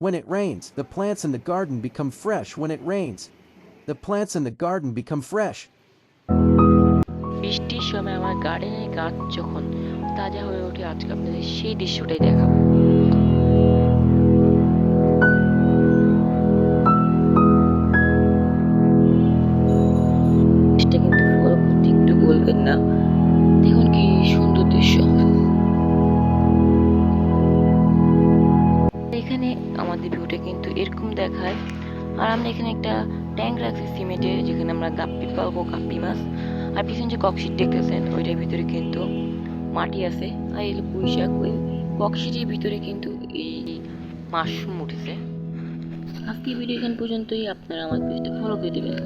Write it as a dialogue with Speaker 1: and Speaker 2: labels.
Speaker 1: When it rains, the plants in the garden become fresh. When it rains, the plants in the garden become fresh.
Speaker 2: বৃষ্টির সময় আমার গার্ডেনের গাছ যখন তাজা হয়ে ওঠে, আজকে আপনাদের সেই দৃশ্যটাই দেখাবো। এটা কিন্তু পরবর্তী একটু বলবেন না, দেখুন কি সুন্দর দৃশ্য। এখানে আমাদের ভিউটা কিন্তু এরকম দেখায়। আর আমরা এখানে একটা ট্যাঙ্ক রাখছি সিমেন্টের, যেখানে আমরা গাপ্পি পালবো, গাপ্পি মাছ। আর পিছনে যে ককশিট দেখতেছেন ওইটার ভিতরে কিন্তু মাটি আছে। আর এই পুঁইশাক, ওই ককশিটের ভিতরে কিন্তু এই মাশরুম উঠেছে। আজকে ভিডিও এখান পর্যন্তই। আপনারা আমার পেজটা ফলো করে দেবেন।